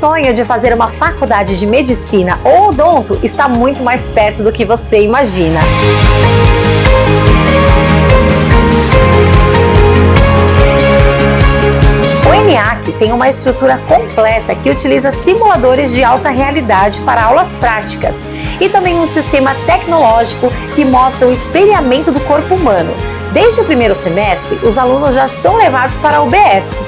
sonho de fazer uma faculdade de medicina ou odonto está muito mais perto do que você imagina. O ENIAC tem uma estrutura completa que utiliza simuladores de alta realidade para aulas práticas e também um sistema tecnológico que mostra o espelhamento do corpo humano. Desde o primeiro semestre, os alunos já são levados para a UBS.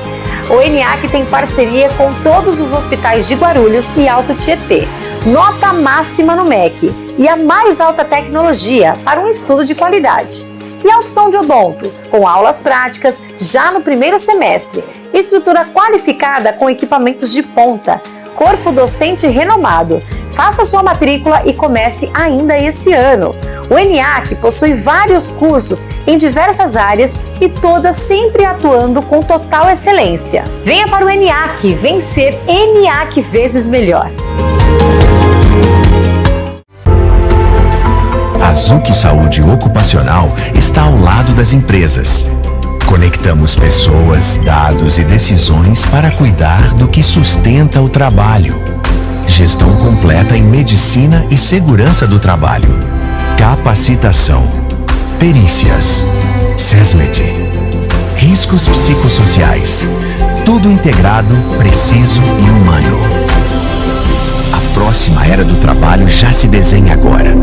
O ENIAC tem parceria com todos os hospitais de Guarulhos e Alto Tietê, nota máxima no MEC e a mais alta tecnologia para um estudo de qualidade. E a opção de odonto, com aulas práticas já no primeiro semestre, estrutura qualificada com equipamentos de ponta, corpo docente renomado. Faça sua matrícula e comece ainda esse ano. O ENIAC possui vários cursos em diversas áreas e todas sempre atuando com total excelência. Venha para o ENIAC, vencer ENIAC vezes melhor. A Zuc Saúde Ocupacional está ao lado das empresas. Conectamos pessoas, dados e decisões para cuidar do que sustenta o trabalho. Gestão completa em medicina e segurança do trabalho. Capacitação. Perícias. SESMED. Riscos psicossociais. Tudo integrado, preciso e humano. A próxima era do trabalho já se desenha agora.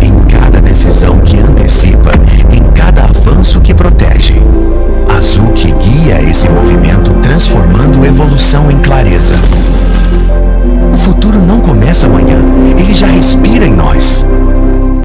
Em cada decisão que antecipa, em cada avanço que protege. A Zuc guia esse movimento, transformando evolução em clareza. O futuro não começa amanhã, ele já respira em nós.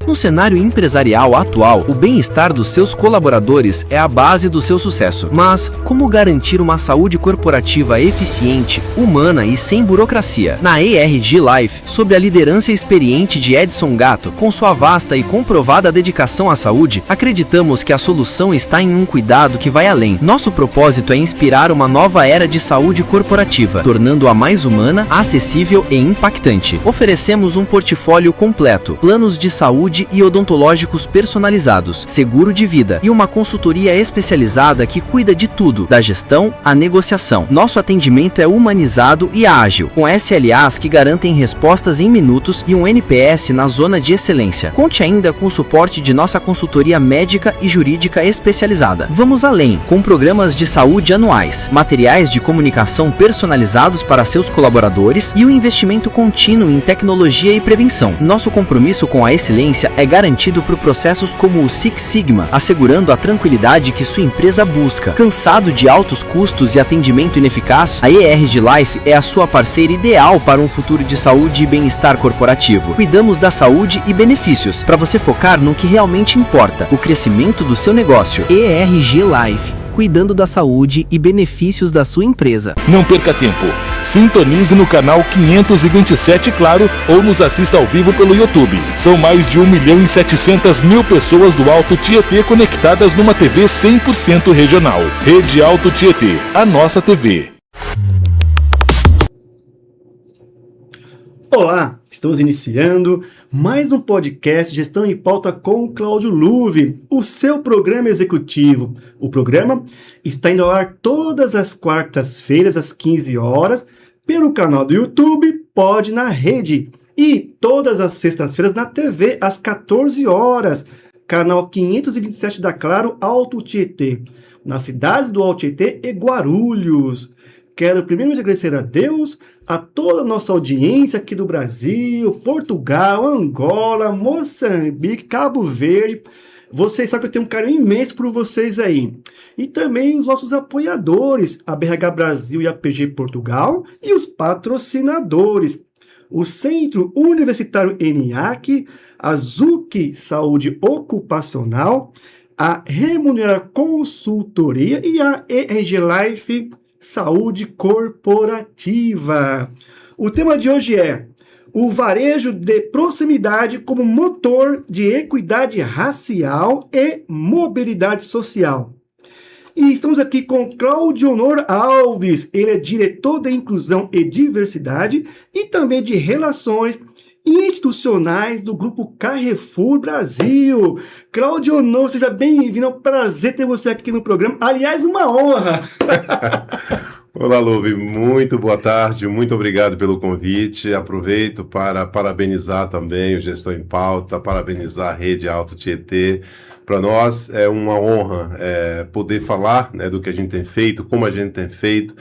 No cenário empresarial atual, o bem-estar dos seus colaboradores é a base do seu sucesso. Mas como garantir uma saúde corporativa eficiente, humana e sem burocracia? Na ERG Life, sob a liderança experiente de Edson Gatto, com sua vasta e comprovada dedicação à saúde, acreditamos que a solução está em um cuidado que vai além. Nosso propósito é inspirar uma nova era de saúde corporativa, tornando-a mais humana, acessível e impactante. Oferecemos um portfólio completo, planos de saúde e odontológicos personalizados, seguro de vida e uma consultoria especializada que cuida de tudo, da gestão à negociação. Nosso atendimento é humanizado e ágil, com SLAs que garantem respostas em minutos e um NPS na zona de excelência. Conte ainda com o suporte de nossa consultoria médica e jurídica especializada. Vamos além, com programas de saúde anuais, materiais de comunicação personalizados para seus colaboradores e o investimento contínuo em tecnologia e prevenção. Nosso compromisso com a excelência é garantido por processos como o Six Sigma, assegurando a tranquilidade que sua empresa busca. Cansado de altos custos e atendimento ineficaz, a ERG Life é a sua parceira ideal para um futuro de saúde e bem-estar corporativo. Cuidamos da saúde e benefícios, para você focar no que realmente importa, o crescimento do seu negócio. ERG Life, cuidando da saúde e benefícios da sua empresa. Não perca tempo. Sintonize no canal 527 Claro ou nos assista ao vivo pelo YouTube. São mais de 1.700.000 pessoas do Alto Tietê conectadas numa TV 100% regional. Rede Alto Tietê, a nossa TV. Olá, estamos iniciando mais um podcast Gestão em Pauta com Cláudio Luve, o seu programa executivo. O programa está indo ao ar todas as quartas-feiras às 15 horas, pelo canal do YouTube, Pod na Rede, e todas as sextas-feiras na TV às 14 horas, canal 527 da Claro Alto Tietê, na cidade do Alto Tietê e Guarulhos. Quero primeiro agradecer a Deus, a toda a nossa audiência aqui do Brasil, Portugal, Angola, Moçambique, Cabo Verde. Vocês sabem que eu tenho um carinho imenso por vocês aí. E também os nossos apoiadores, a BRH Brasil e a PG Portugal, e os patrocinadores, o Centro Universitário ENIAC, a Zuc Saúde Ocupacional, a Remunerar Consultoria e a ERG Life Saúde Corporativa. O tema de hoje é o varejo de proximidade como motor de equidade racial e mobilidade social. E estamos aqui com Claudionor Alves, ele é diretor de Inclusão e Diversidade e também de Relações Institucionais do Grupo Carrefour Brasil. Claudionor, seja bem-vindo, é um prazer ter você aqui no programa. Aliás, uma honra. Olá, Luve, muito boa tarde, muito obrigado pelo convite. Aproveito para parabenizar também o Gestão em Pauta, parabenizar a Rede Alto Tietê. Para nós é uma honra poder falar, né, do que a gente tem feito, como a gente tem feito,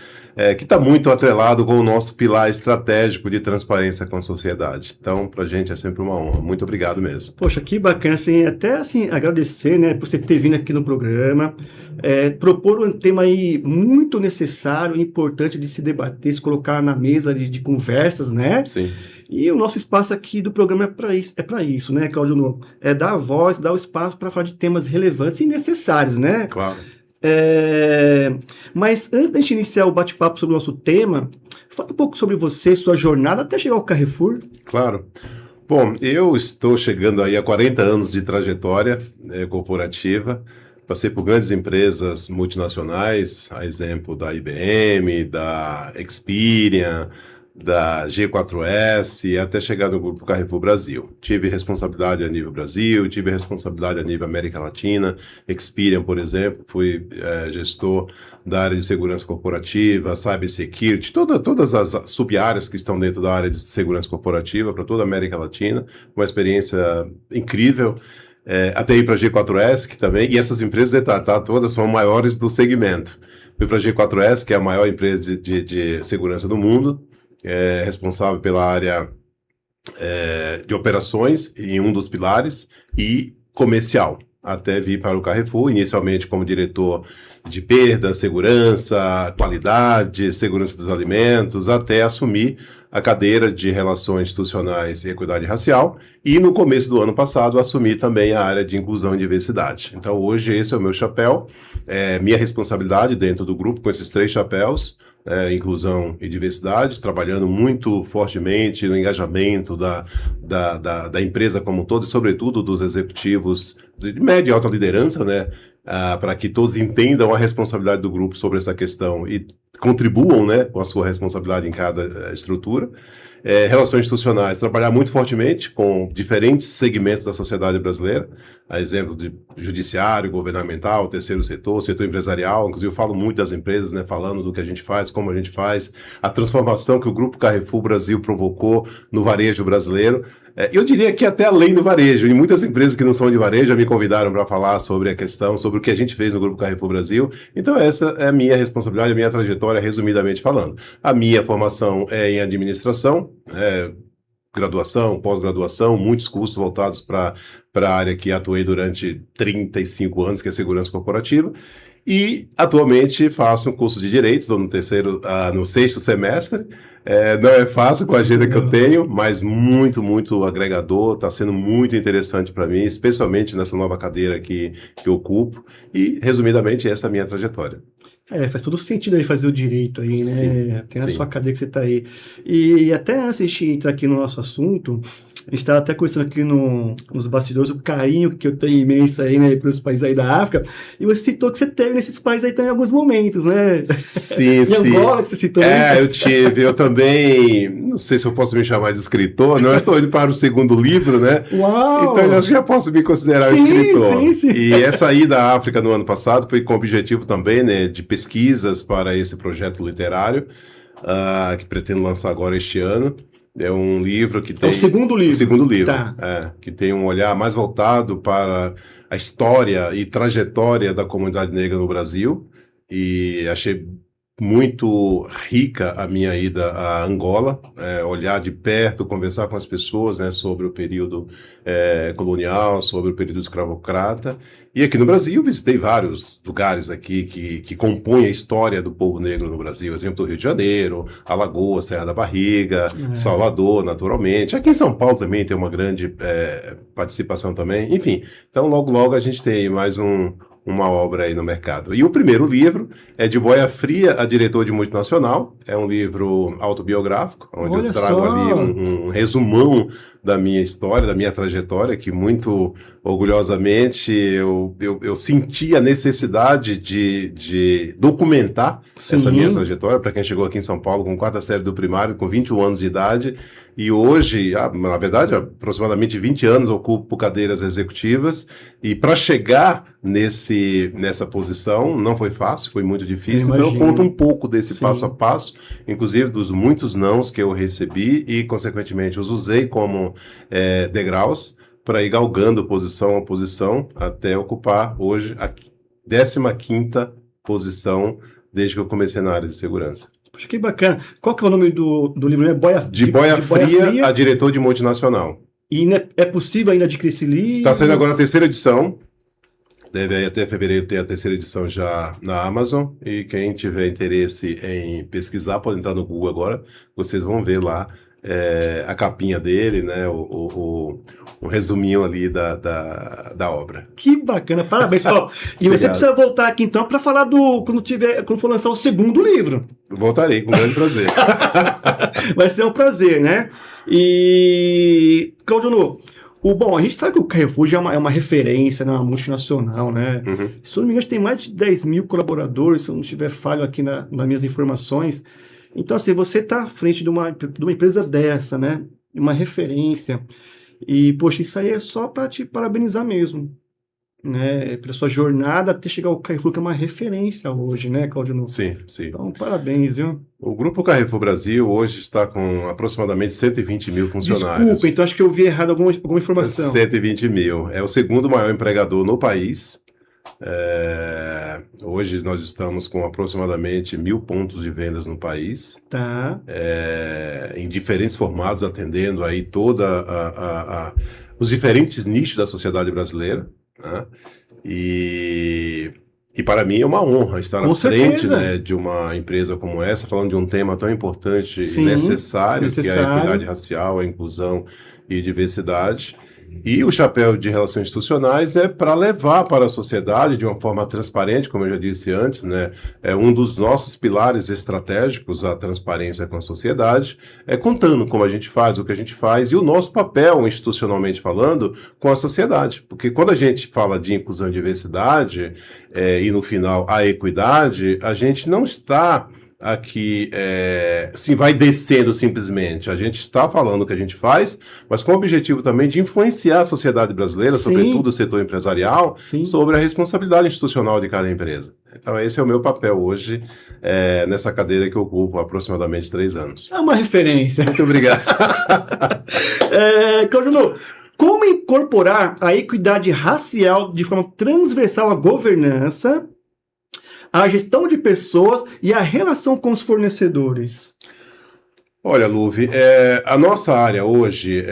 que está muito atrelado com o nosso pilar estratégico de transparência com a sociedade. Então, para a gente é sempre uma honra. Muito obrigado mesmo. Poxa, que bacana, assim, até assim, agradecer, né, por você ter vindo aqui no programa, propor um tema aí muito necessário, importante de se debater, se colocar na mesa de conversas, né? Sim. E o nosso espaço aqui do programa é para isso, né, Cláudio Nuno? É dar a voz, dar o espaço para falar de temas relevantes e necessários, né? Claro. Mas antes da gente iniciar o bate-papo sobre o nosso tema, fala um pouco sobre você, sua jornada até chegar ao Carrefour. Claro. Bom, eu estou chegando aí a 40 anos de trajetória corporativa. Passei por grandes empresas multinacionais, a exemplo da IBM, da Experian, da G4S, até chegar no Grupo Carrefour Brasil. Tive responsabilidade a nível Brasil, tive responsabilidade a nível América Latina. Experian, por exemplo, fui gestor da área de segurança corporativa, cybersecurity, todas as sub-áreas que estão dentro da área de segurança corporativa para toda a América Latina. Uma experiência incrível. Até ir para a G4S, que também, e essas empresas todas são maiores do segmento. Fui para a G4S, que é a maior empresa de segurança do mundo, responsável pela área de operações em um dos pilares e comercial, até vir para o Carrefour, inicialmente como diretor de perda, segurança, qualidade, segurança dos alimentos, até assumir a cadeira de Relações Institucionais e Equidade Racial e, no começo do ano passado, assumir também a área de Inclusão e Diversidade. Então, hoje, esse é o meu chapéu, minha responsabilidade dentro do grupo com esses 3 chapéus, inclusão e diversidade, trabalhando muito fortemente no engajamento da empresa como um todo e, sobretudo, dos executivos de média e alta liderança, né, para que todos entendam a responsabilidade do grupo sobre essa questão e contribuam, né, com a sua responsabilidade em cada estrutura. Relações institucionais, trabalhar muito fortemente com diferentes segmentos da sociedade brasileira, a exemplo de judiciário, governamental, terceiro setor empresarial. Inclusive eu falo muito das empresas, né, falando do que a gente faz, como a gente faz, a transformação que o Grupo Carrefour Brasil provocou no varejo brasileiro. Eu diria que até além do varejo, e muitas empresas que não são de varejo já me convidaram para falar sobre a questão, sobre o que a gente fez no Grupo Carrefour Brasil. Então essa é a minha responsabilidade, a minha trajetória, resumidamente falando. A minha formação é em administração, graduação, pós-graduação, muitos cursos voltados para a área que atuei durante 35 anos, que é segurança corporativa. E atualmente faço um curso de Direito, estou no 6º semestre. Não é fácil com a agenda que eu tenho, mas muito, muito agregador, está sendo muito interessante para mim, especialmente nessa nova cadeira que eu ocupo. E, resumidamente, essa é a minha trajetória. Faz todo sentido aí fazer o direito aí, né? Sim, tem a sim. sua cadeia que você tá aí. E até antes de entrar aqui no nosso assunto, a gente estava até conversando aqui nos bastidores o carinho que eu tenho imenso aí, né, para os países aí da África, e você citou que você teve nesses países aí também em alguns momentos, né? Sim, sim. Angola que você citou isso. Eu tive, eu também, não sei se eu posso me chamar de escritor, não, eu estou indo para o 2º livro, né? Uau! Então eu já posso me considerar escritor. Sim. E essa ida à África no ano passado foi com o objetivo também, né, de pesquisas para esse projeto literário, que pretendo lançar agora este ano. É um livro que tem... É o 2º livro. O 2º livro, tá. Que tem um olhar mais voltado para a história e trajetória da comunidade negra no Brasil, e achei muito rica a minha ida a Angola, olhar de perto, conversar com as pessoas, né, sobre o período colonial, sobre o período escravocrata. E aqui no Brasil visitei vários lugares aqui que compõem a história do povo negro no Brasil, exemplo do Rio de Janeiro, Alagoas, Serra da Barriga, Salvador, naturalmente. Aqui em São Paulo também tem uma grande participação também. Enfim, então logo a gente tem mais uma obra aí no mercado. E o primeiro livro é De Boia Fria a Diretor de Multinacional. É um livro autobiográfico, onde eu trago ali um resumão da minha história, da minha trajetória, que muito orgulhosamente eu senti a necessidade de documentar essa minha trajetória. Para quem chegou aqui em São Paulo com 4ª série do primário, com 21 anos de idade, e hoje, na verdade, aproximadamente 20 anos ocupo cadeiras executivas, e para chegar nessa posição não foi fácil, foi muito difícil. Então eu conto um pouco desse passo a passo, inclusive dos muitos nãos que eu recebi e, consequentemente, os usei como degraus para ir galgando posição a posição até ocupar hoje a 15ª posição desde que eu comecei na área de segurança. Poxa, que bacana. Qual que é o nome do livro? De Boia Fria a diretor de multinacional. E é possível ainda adquirir esse livro? Está saindo agora a 3ª edição. Deve aí até fevereiro ter a 3ª edição já na Amazon. E quem tiver interesse em pesquisar, pode entrar no Google agora. Vocês vão ver lá a capinha dele, né? Um resuminho ali da obra. Que bacana, parabéns. E você precisa voltar aqui então para falar quando for lançar o 2º livro. Voltarei, com grande prazer. Vai ser um prazer, né? E, Claudio, bom, a gente sabe que o Carrefour já é uma referência, né, uma multinacional, né? Uhum. Se eu não me engano, tem mais de 10 mil colaboradores, se eu não estiver falho aqui nas minhas informações. Então, assim, você está à frente de uma empresa dessa, né? Uma referência. E, poxa, isso aí é só para te parabenizar mesmo, né? Pela sua jornada até chegar ao Carrefour, que é uma referência hoje, né, Claudio? Sim, sim. Então, parabéns, viu? O Grupo Carrefour Brasil hoje está com aproximadamente 120 mil funcionários. Desculpa, então acho que eu vi errado alguma informação. 120 mil. É o 2º maior empregador no país. Hoje nós estamos com aproximadamente 1.000 pontos de vendas no país. Tá. Em diferentes formatos, atendendo aí os diferentes nichos da sociedade brasileira, né? E para mim é uma honra estar à frente, né, de uma empresa como essa, falando de um tema tão importante e necessário, que é a equidade racial, a inclusão e diversidade. E o chapéu de relações institucionais é para levar para a sociedade de uma forma transparente, como eu já disse antes, né? É um dos nossos pilares estratégicos, a transparência com a sociedade, contando como a gente faz, o que a gente faz e o nosso papel, institucionalmente falando, com a sociedade. Porque quando a gente fala de inclusão e diversidade, e no final a equidade, a gente não está aqui, sim, vai descendo simplesmente. A gente está falando o que a gente faz, mas com o objetivo também de influenciar a sociedade brasileira, sobretudo o setor empresarial, sobre a responsabilidade institucional de cada empresa. Então, esse é o meu papel hoje, nessa cadeira que eu ocupo há aproximadamente 3 anos. É uma referência. Muito obrigado. Claudio, como incorporar a equidade racial de forma transversal à governança, a gestão de pessoas e a relação com os fornecedores? Olha, Luve, a nossa área hoje,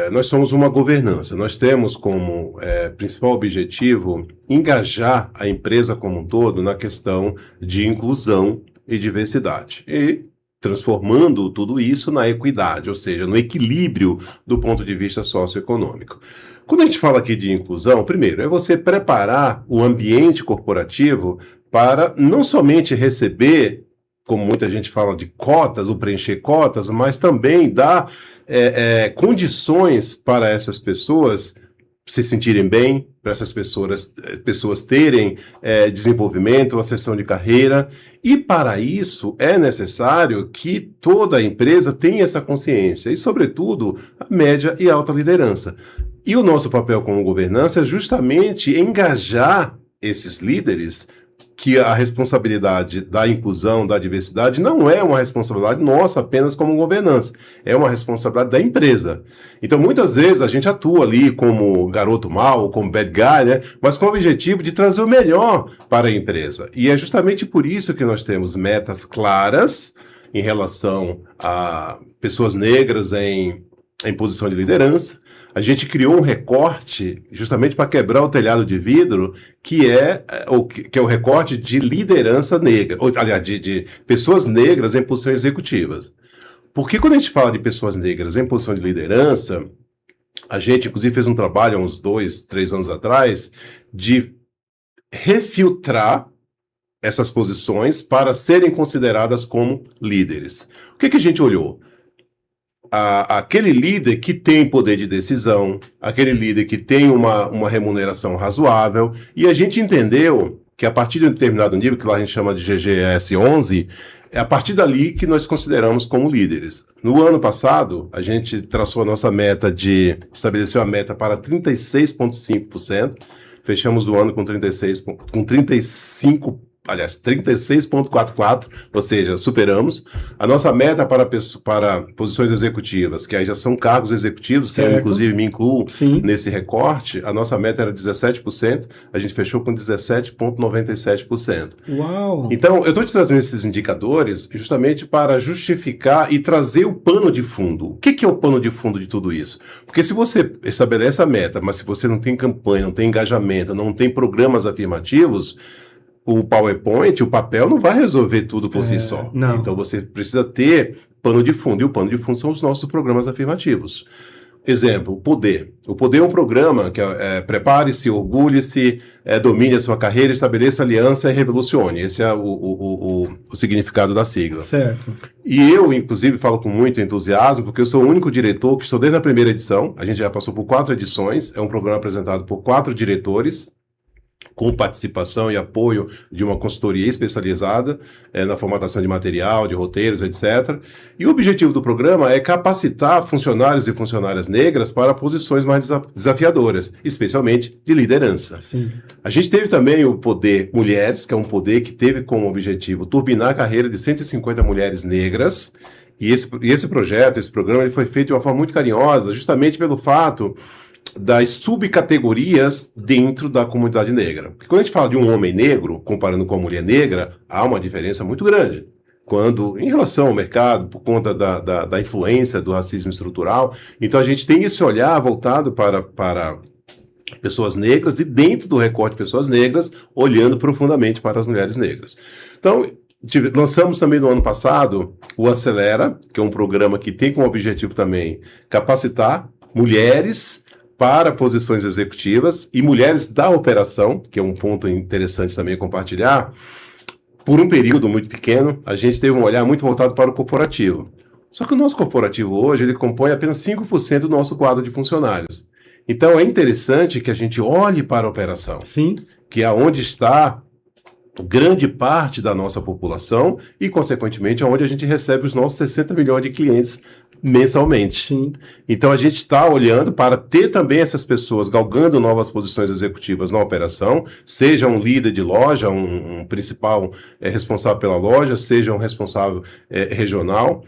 nós somos uma governança. Nós temos como principal objetivo engajar a empresa como um todo na questão de inclusão e diversidade. E transformando tudo isso na equidade, ou seja, no equilíbrio do ponto de vista socioeconômico. Quando a gente fala aqui de inclusão, primeiro, é você preparar o ambiente corporativo para não somente receber, como muita gente fala de cotas, ou preencher cotas, mas também dar condições para essas pessoas se sentirem bem, para essas pessoas terem desenvolvimento, ascensão de carreira. E para isso é necessário que toda empresa tenha essa consciência e, sobretudo, a média e alta liderança. E o nosso papel como governança é justamente engajar esses líderes, que a responsabilidade da inclusão, da diversidade, não é uma responsabilidade nossa apenas como governança, é uma responsabilidade da empresa. Então, muitas vezes, a gente atua ali como garoto mau, como bad guy, né? Mas com o objetivo de trazer o melhor para a empresa. E é justamente por isso que nós temos metas claras em relação a pessoas negras em posição de liderança. A gente criou um recorte justamente para quebrar o telhado de vidro, que é o recorte de liderança negra, ou, aliás, de pessoas negras em posições executivas. Porque quando a gente fala de pessoas negras em posição de liderança, a gente, inclusive, fez um trabalho há uns 2, 3 anos atrás de refiltrar essas posições para serem consideradas como líderes. O que a gente olhou? aquele líder que tem poder de decisão, aquele líder que tem uma remuneração razoável, e a gente entendeu que a partir de um determinado nível, que lá a gente chama de GGS 11, é a partir dali que nós consideramos como líderes. No ano passado, a gente traçou a nossa meta estabeleceu a meta para 36,5%, fechamos o ano com 36,44%, ou seja, superamos. A nossa meta para posições executivas, que aí já são cargos executivos, que eu, inclusive me incluo nesse recorte, a nossa meta era 17%, a gente fechou com 17,97%. Uau! Então, eu estou te trazendo esses indicadores justamente para justificar e trazer o pano de fundo. O que é o pano de fundo de tudo isso? Porque se você estabelece a meta, mas se você não tem campanha, não tem engajamento, não tem programas afirmativos, o PowerPoint, o papel, não vai resolver tudo por si só. Não. Então você precisa ter pano de fundo, e o pano de fundo são os nossos programas afirmativos. Exemplo, o Poder. O Poder é um programa que prepare-se, orgulhe-se, domine a sua carreira, estabeleça aliança e revolucione. Esse é o significado da sigla. Certo. E eu, inclusive, falo com muito entusiasmo, porque eu sou o único diretor que estou desde a primeira edição. A gente já passou por 4 edições. É um programa apresentado por 4 diretores, com participação e apoio de uma consultoria especializada na formatação de material, de roteiros, etc. E o objetivo do programa é capacitar funcionários e funcionárias negras para posições mais desafiadoras, especialmente de liderança. Sim. A gente teve também o Poder Mulheres, que é um poder que teve como objetivo turbinar a carreira de 150 mulheres negras. E esse projeto, esse programa, ele foi feito de uma forma muito carinhosa, justamente pelo fato das subcategorias dentro da comunidade negra. Porque quando a gente fala de um homem negro, comparando com a mulher negra, há uma diferença muito grande. Em relação ao mercado, por conta da influência do racismo estrutural, então a gente tem esse olhar voltado para pessoas negras e dentro do recorte de pessoas negras, olhando profundamente para as mulheres negras. Então, lançamos também no ano passado o Acelera, que é um programa que tem como objetivo também capacitar mulheres para posições executivas e mulheres da operação, que é um ponto interessante também compartilhar. Por um período muito pequeno, a gente teve um olhar muito voltado para o corporativo. Só que o nosso corporativo hoje, ele compõe apenas 5% do nosso quadro de funcionários. Então é interessante que a gente olhe para a operação. Sim. Que é onde está grande parte da nossa população e, consequentemente, onde a gente recebe os nossos 60 milhões de clientes mensalmente. Sim. Então a gente está olhando para ter também essas pessoas galgando novas posições executivas na operação, seja um líder de loja, um principal responsável pela loja, seja um responsável regional.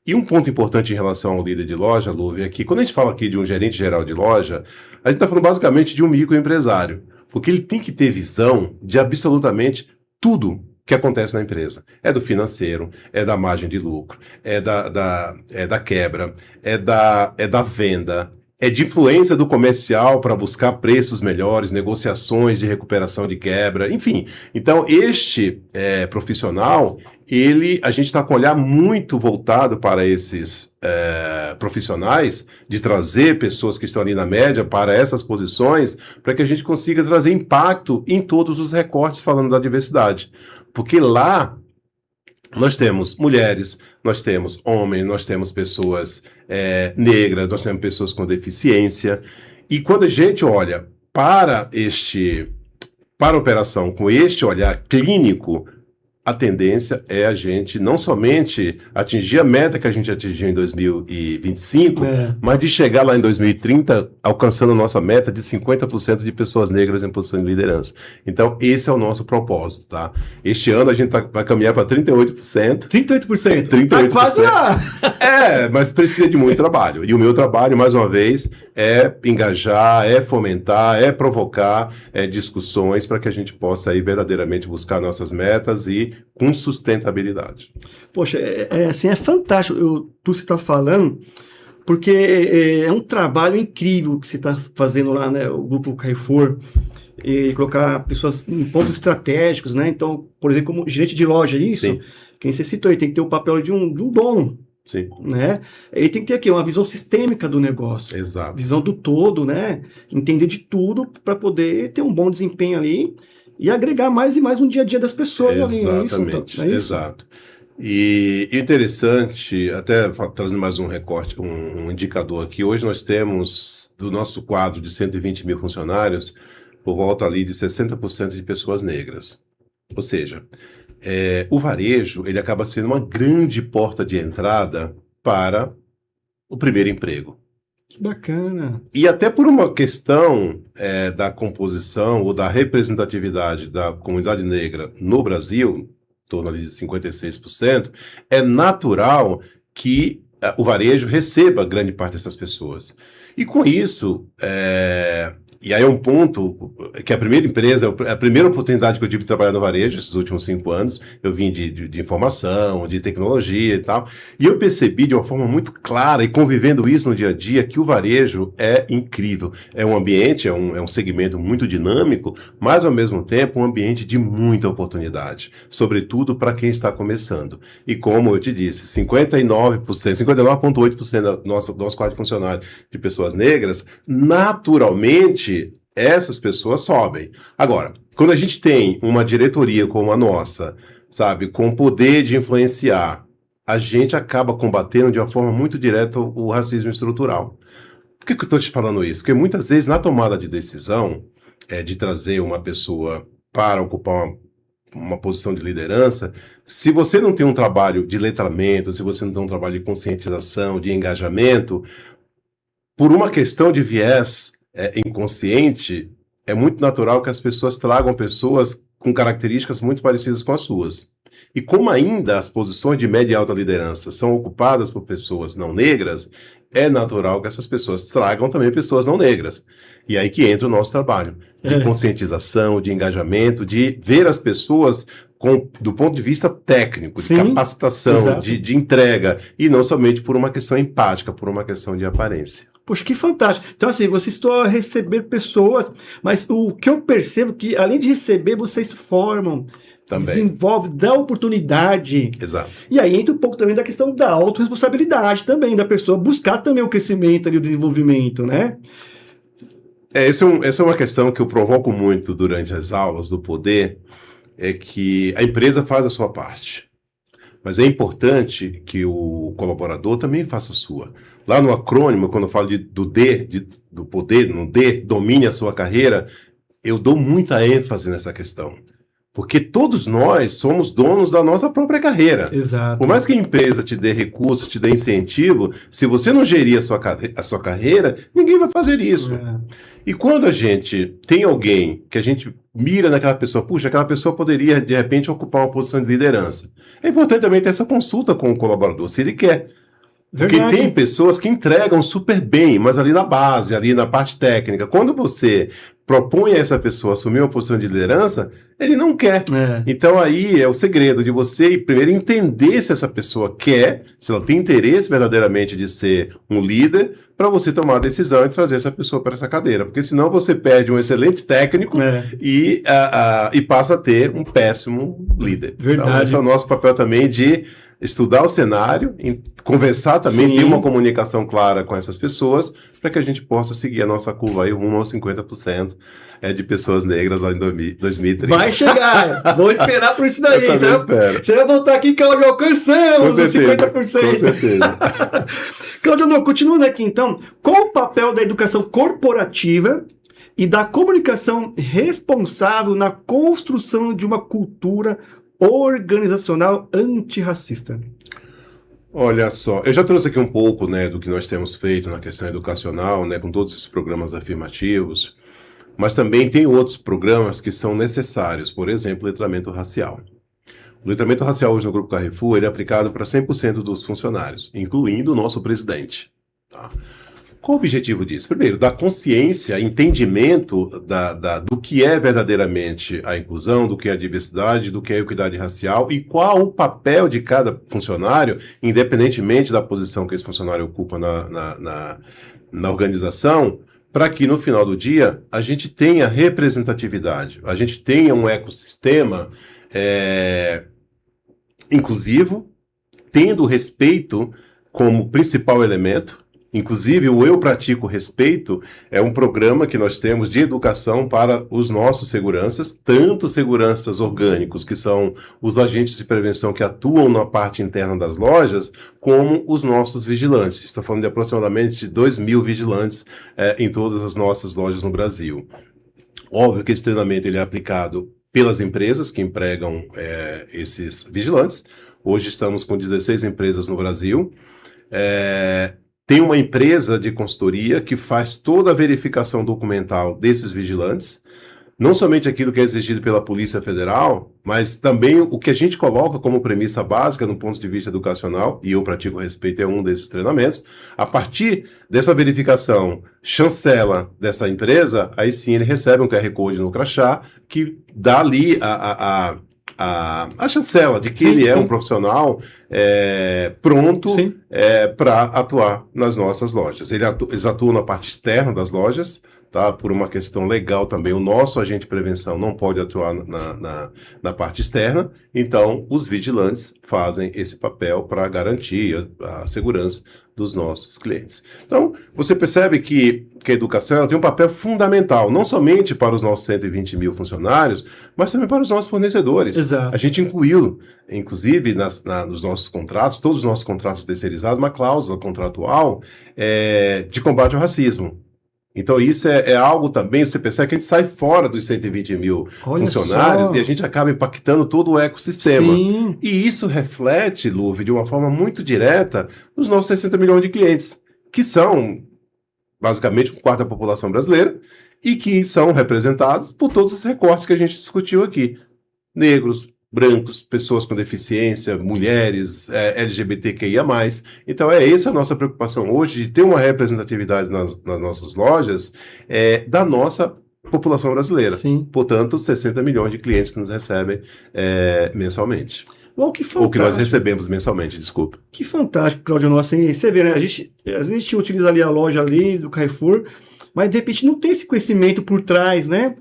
E um ponto importante em relação ao líder de loja, Luve, é que quando a gente fala aqui de um gerente geral de loja, a gente está falando basicamente de um microempresário, porque ele tem que ter visão de absolutamente tudo que acontece na empresa. É do financeiro, é da margem de lucro, é da quebra, é da venda, é de influência do comercial para buscar preços melhores, negociações de recuperação de quebra, enfim. Então, este profissional, a gente está com um olhar muito voltado para esses profissionais, de trazer pessoas que estão ali na média para essas posições, para que a gente consiga trazer impacto em todos os recortes falando da diversidade. Porque lá nós temos mulheres, nós temos homens, nós temos pessoas negras, nós temos pessoas com deficiência. E quando a gente olha para a operação com este olhar clínico, a tendência é a gente não somente atingir a meta que a gente atingiu em 2025, mas de chegar lá em 2030 alcançando a nossa meta de 50% de pessoas negras em posição de liderança. Então, esse é o nosso propósito, tá? Este ano a gente vai caminhar para 38%. 38%? 38%. Tá quase lá! Mas precisa de muito trabalho. E o meu trabalho, mais uma vez, é engajar, é fomentar, é provocar discussões para que a gente possa aí verdadeiramente buscar nossas metas e com sustentabilidade. Poxa, assim, é fantástico tu se está falando, porque é um trabalho incrível que você está fazendo lá, né, o Grupo Carrefour, e colocar pessoas em pontos estratégicos, né? Então, por exemplo, como gerente de loja, isso, Sim. Quem você citou, ele tem que ter o papel de um dono. Sim. Né? Ele tem que ter aqui uma visão sistêmica do negócio. Exato. Visão do todo, né? Entender de tudo para poder ter um bom desempenho ali e agregar mais e mais no dia a dia das pessoas ali. Exatamente, É isso? exato. E interessante, até trazendo mais um recorte, um indicador aqui, hoje nós temos, do nosso quadro de 120 mil funcionários, por volta ali de 60% de pessoas negras. Ou seja, o varejo, ele acaba sendo uma grande porta de entrada para o primeiro emprego. Que bacana. E até por uma questão da composição ou da representatividade da comunidade negra no Brasil, em torno ali de 56%, é natural que o varejo receba grande parte dessas pessoas. E com isso, e aí é um ponto que a primeira empresa, a primeira oportunidade que eu tive de trabalhar no varejo, esses últimos 5 anos, eu vim de informação, de tecnologia e tal, e eu percebi de uma forma muito clara, e convivendo isso no dia a dia, que o varejo é incrível. É um ambiente, é um segmento muito dinâmico, mas ao mesmo tempo um ambiente de muita oportunidade, sobretudo para quem está começando. E como eu te disse, 59,8% do nosso quadro de funcionários de pessoas negras, naturalmente, essas pessoas sobem. Agora, quando a gente tem uma diretoria como a nossa, sabe, com poder de influenciar, a gente acaba combatendo de uma forma muito direta o racismo estrutural. Por que eu estou te falando isso? Porque muitas vezes, na tomada de decisão, de trazer uma pessoa para ocupar uma posição de liderança, se você não tem um trabalho de letramento, se você não tem um trabalho de conscientização, de engajamento, por uma questão de viés inconsciente, é muito natural que as pessoas tragam pessoas com características muito parecidas com as suas. E como ainda as posições de média e alta liderança são ocupadas por pessoas não negras, é natural que essas pessoas tragam também pessoas não negras. E aí que entra o nosso trabalho de conscientização, de engajamento, de ver as pessoas do ponto de vista técnico, de capacitação, de entrega, e não somente por uma questão empática, por uma questão de aparência. Poxa, que fantástico. Então, assim, vocês estão a receber pessoas, mas o que eu percebo é que, além de receber, vocês formam, também desenvolvem, dão oportunidade. Exato. E aí entra um pouco também da questão da autorresponsabilidade também, da pessoa buscar também o crescimento e o desenvolvimento, né? Essa é uma questão que eu provoco muito durante as aulas do poder, é que a empresa faz a sua parte. Mas é importante que o colaborador também faça a sua. Lá no acrônimo, quando eu falo do poder, no D, domine a sua carreira, eu dou muita ênfase nessa questão. Porque todos nós somos donos da nossa própria carreira. Exato. Por mais que a empresa te dê recurso, te dê incentivo, se você não gerir a sua carreira, ninguém vai fazer isso. E quando a gente tem alguém que a gente mira naquela pessoa, puxa, aquela pessoa poderia, de repente, ocupar uma posição de liderança. É importante também ter essa consulta com o colaborador, se ele quer. Porque tem pessoas que entregam super bem, mas ali na base, ali na parte técnica, quando você propõe a essa pessoa assumir uma posição de liderança, ele não quer. Então aí é o segredo de você primeiro entender se essa pessoa quer, se ela tem interesse verdadeiramente de ser um líder, para você tomar a decisão e trazer essa pessoa para essa cadeira. Porque senão você perde um excelente técnico e passa a ter um péssimo líder. Verdade. Então esse é o nosso papel também de estudar o cenário, conversar também, ter uma comunicação clara com essas pessoas, para que a gente possa seguir a nossa curva aí rumo aos 50% de pessoas negras lá em 2030. Vai chegar! Vou esperar por isso daí. Eu também espero. Você vai voltar aqui, Cláudio, alcançamos os 50%. Com certeza. Cláudio, continuando aqui então, qual o papel da educação corporativa e da comunicação responsável na construção de uma cultura organizacional antirracista? Olha só, eu já trouxe aqui um pouco, do que nós temos feito na questão educacional, com todos esses programas afirmativos, mas também tem outros programas que são necessários, por exemplo, letramento racial. O letramento racial hoje no Grupo Carrefour ele é aplicado para 100% dos funcionários, incluindo o nosso presidente. Tá? Qual o objetivo disso? Primeiro, dar consciência, entendimento do que é verdadeiramente a inclusão, do que é a diversidade, do que é a equidade racial e qual o papel de cada funcionário, independentemente da posição que esse funcionário ocupa na organização, para que no final do dia a gente tenha representatividade, a gente tenha um ecossistema inclusivo, tendo respeito como principal elemento. Inclusive, o Eu Pratico Respeito é um programa que nós temos de educação para os nossos seguranças, tanto seguranças orgânicos, que são os agentes de prevenção que atuam na parte interna das lojas, como os nossos vigilantes. Estou falando de aproximadamente de 2.000 vigilantes em todas as nossas lojas no Brasil. Óbvio que esse treinamento ele é aplicado pelas empresas que empregam esses vigilantes. Hoje estamos com 16 empresas no Brasil. Tem uma empresa de consultoria que faz toda a verificação documental desses vigilantes, não somente aquilo que é exigido pela Polícia Federal, mas também o que a gente coloca como premissa básica no ponto de vista educacional, e Eu Pratico Respeito é um desses treinamentos. A partir dessa verificação, chancela dessa empresa, aí sim ele recebe um QR Code no crachá, que dá ali a chancela de que ele é um profissional pronto para atuar nas nossas lojas. Eles atuam na parte externa das lojas, tá? Por uma questão legal também. O nosso agente de prevenção não pode atuar na parte externa, então os vigilantes fazem esse papel para garantir a segurança dos nossos clientes. Então, você percebe que a educação ela tem um papel fundamental, não somente para os nossos 120 mil funcionários, mas também para os nossos fornecedores. Exato. A gente incluiu, inclusive, nos nossos contratos, todos os nossos contratos terceirizados, uma cláusula contratual de combate ao racismo. Então, isso é algo também, você percebe que a gente sai fora dos 120 mil funcionários e a gente acaba impactando todo o ecossistema. Sim. E isso reflete, Luve, de uma forma muito direta nos nossos 60 milhões de clientes, que são basicamente um quarto da população brasileira e que são representados por todos os recortes que a gente discutiu aqui. Negros, brancos, pessoas com deficiência, mulheres, LGBTQIA+. Então, essa a nossa preocupação hoje, de ter uma representatividade nas nossas lojas da nossa população brasileira. Sim. Portanto, 60 milhões de clientes que nos recebem mensalmente. Oh, que fantástico. Ou que nós recebemos mensalmente, desculpa. Que fantástico, Claudio. Assim, você vê, né? Às vezes a gente utiliza ali a loja ali do Carrefour, mas de repente não tem esse conhecimento por trás, né?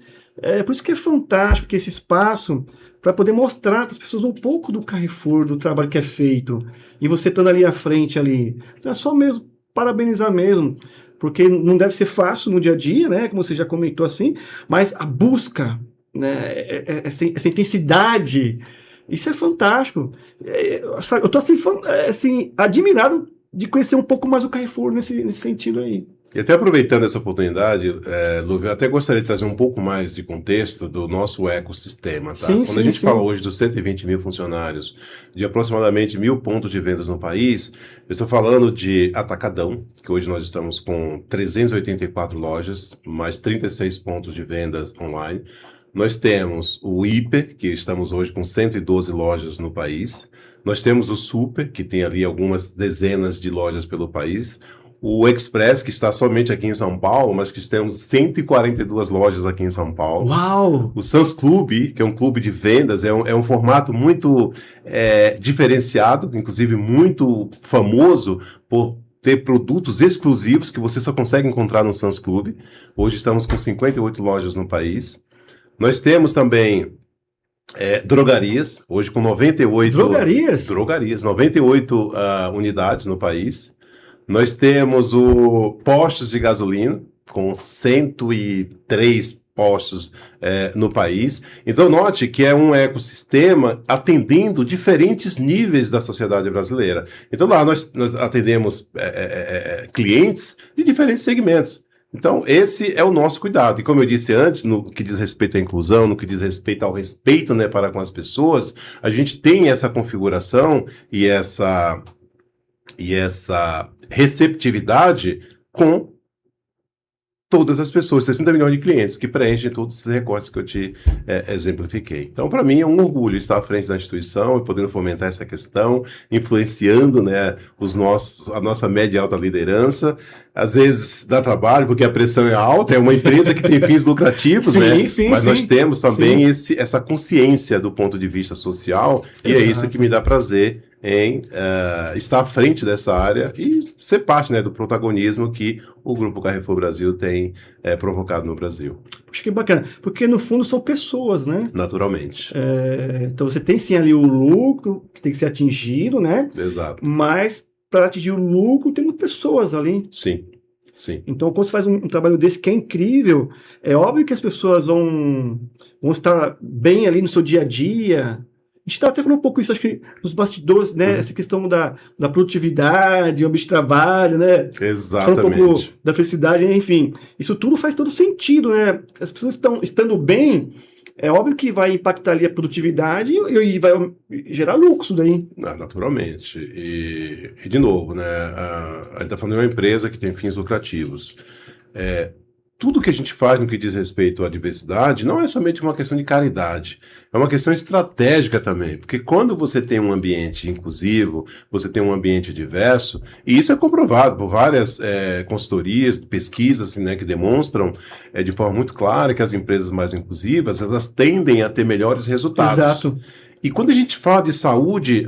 Por isso que é fantástico que esse espaço para poder mostrar para as pessoas um pouco do Carrefour, do trabalho que é feito. E você estando ali à frente ali. Então é só mesmo parabenizar mesmo, porque não deve ser fácil no dia a dia, né? Como você já comentou assim, mas a busca, né? Essa intensidade, isso é fantástico. Eu estou assim, admirado de conhecer um pouco mais o Carrefour nesse sentido aí. E até aproveitando essa oportunidade, Lu, eu até gostaria de trazer um pouco mais de contexto do nosso ecossistema. Tá? Quando a gente fala hoje dos 120 mil funcionários, de aproximadamente 1.000 pontos de vendas no país, eu estou falando de atacadão, que hoje nós estamos com 384 lojas, mais 36 pontos de vendas online. Nós temos o hiper, que estamos hoje com 112 lojas no país. Nós temos o super, que tem ali algumas dezenas de lojas pelo país. O Express, que está somente aqui em São Paulo, mas que temos 142 lojas aqui em São Paulo. Uau! O Sans Club, que é um clube de vendas, é um formato muito diferenciado, inclusive muito famoso por ter produtos exclusivos que você só consegue encontrar no Sans Club. Hoje estamos com 58 lojas no país. Nós temos também drogarias, hoje com 98... Drogarias? Drogarias, 98 unidades no país. Nós temos postos de gasolina, com 103 postos no país. Então, note que é um ecossistema atendendo diferentes níveis da sociedade brasileira. Então, lá nós atendemos clientes de diferentes segmentos. Então, esse é o nosso cuidado. E como eu disse antes, no que diz respeito à inclusão, no que diz respeito ao respeito, né, para com as pessoas, a gente tem essa configuração e essa receptividade com todas as pessoas, 60 milhões de clientes que preenchem todos esses recortes que eu te exemplifiquei. Então, para mim, é um orgulho estar à frente da instituição e podendo fomentar essa questão, influenciando, né, a nossa média e alta liderança. Às vezes dá trabalho, porque a pressão é alta, é uma empresa que tem fins lucrativos, né? Mas nós temos também essa consciência do ponto de vista social, e é isso que me dá prazer em estar à frente dessa área e ser parte, né, do protagonismo que o Grupo Carrefour Brasil tem provocado no Brasil. Puxa, que bacana, porque no fundo são pessoas, né? Naturalmente. Então você tem sim ali o lucro que tem que ser atingido, né? Exato. Mas para atingir o lucro, tendo pessoas ali. Sim, sim. Então, quando você faz um trabalho desse que é incrível, é óbvio que as pessoas vão estar bem ali no seu dia a dia. A gente está até falando um pouco isso, acho que nos bastidores, né? Essa questão da produtividade, o ambiente de trabalho, né? Exatamente. Falando um pouco da felicidade, enfim. Isso tudo faz todo sentido, né? As pessoas estando bem, é óbvio que vai impactar ali a produtividade e vai gerar lucro isso daí. Naturalmente. E de novo, né? A gente está falando de uma empresa que tem fins lucrativos. Tudo que a gente faz no que diz respeito à diversidade não é somente uma questão de caridade, é uma questão estratégica também, porque quando você tem um ambiente inclusivo, você tem um ambiente diverso, e isso é comprovado por várias consultorias, pesquisas, né, que demonstram de forma muito clara que as empresas mais inclusivas, elas tendem a ter melhores resultados. Exato. E quando a gente fala de saúde,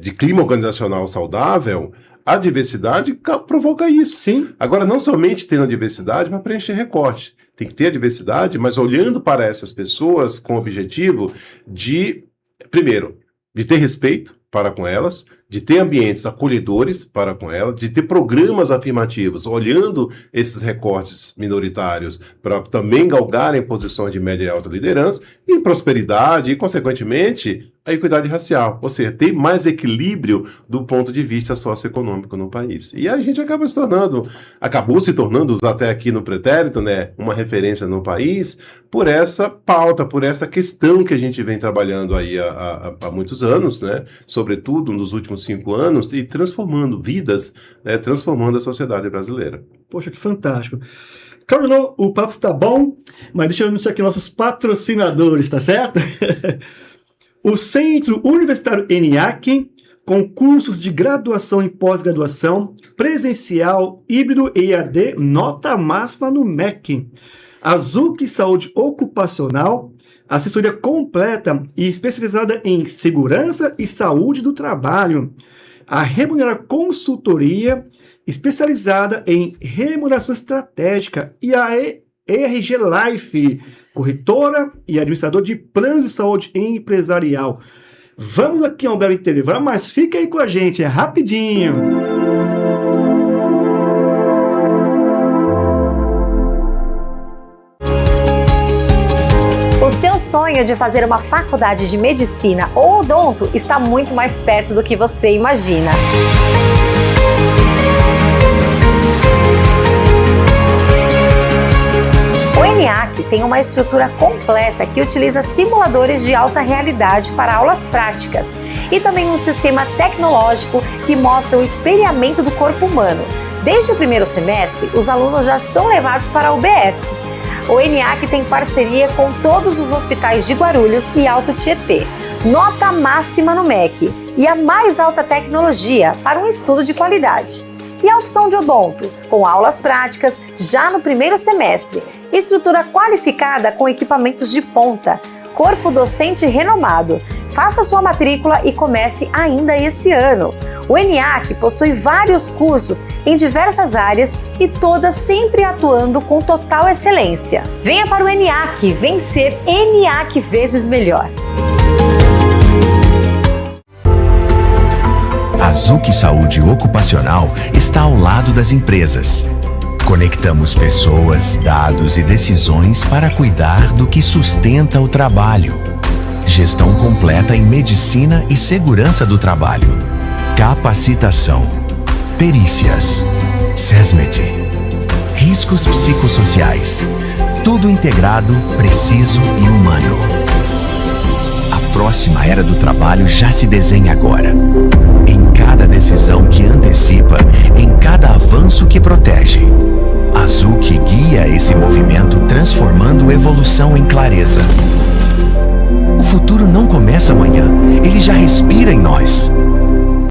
de clima organizacional saudável, a diversidade provoca isso. Sim. Agora, não somente tendo a diversidade para preencher recorte. Tem que ter a diversidade, mas olhando para essas pessoas com o objetivo de, primeiro, de ter respeito para com elas, de ter ambientes acolhedores para com elas, de ter programas afirmativos, olhando esses recortes minoritários para também galgarem posições de média e alta liderança, e prosperidade, e, consequentemente, a equidade racial, ou seja, ter mais equilíbrio do ponto de vista socioeconômico no país. E a gente acabou se tornando até aqui no pretérito, né, uma referência no país, por essa pauta, por essa questão que a gente vem trabalhando aí há muitos anos, né, sobretudo nos últimos 5 anos, e transformando vidas, né, transformando a sociedade brasileira. Poxa, que fantástico. Carolina, o papo está bom, mas deixa eu anunciar aqui nossos patrocinadores, tá certo? O Centro Universitário ENIAC, com cursos de graduação e pós-graduação, presencial, híbrido e EAD, nota máxima no MEC. Azuki Saúde Ocupacional, assessoria completa e especializada em segurança e saúde do trabalho. A Remunerar Consultoria, especializada em remuneração estratégica. E a ERG Life, corretora e administrador de planos de saúde empresarial. Vamos aqui a um breve intervalo, mas fica aí com a gente, é rapidinho. O seu sonho de fazer uma faculdade de medicina ou odonto está muito mais perto do que você imagina. O ENIAC tem uma estrutura completa que utiliza simuladores de alta realidade para aulas práticas e também um sistema tecnológico que mostra o espelhamento do corpo humano. Desde o primeiro semestre, os alunos já são levados para a UBS. O ENIAC tem parceria com todos os hospitais de Guarulhos e Alto Tietê. Nota máxima no MEC e a mais alta tecnologia para um estudo de qualidade. E a opção de odonto, com aulas práticas já no primeiro semestre. Estrutura qualificada com equipamentos de ponta. Corpo docente renomado. Faça sua matrícula e comece ainda esse ano. O ENIAC possui vários cursos em diversas áreas e todas sempre atuando com total excelência. Venha para o ENIAC, vencer ENIAC vezes melhor. A Azuki Saúde Ocupacional está ao lado das empresas. Conectamos pessoas, dados e decisões para cuidar do que sustenta o trabalho. Gestão completa em medicina e segurança do trabalho. Capacitação. Perícias. SESMET. Riscos psicossociais. Tudo integrado, preciso e humano. A próxima era do trabalho já se desenha agora. Em cada decisão que antecipa, em cada avanço que protege. Azuki guia esse movimento, transformando evolução em clareza. O futuro não começa amanhã, ele já respira em nós.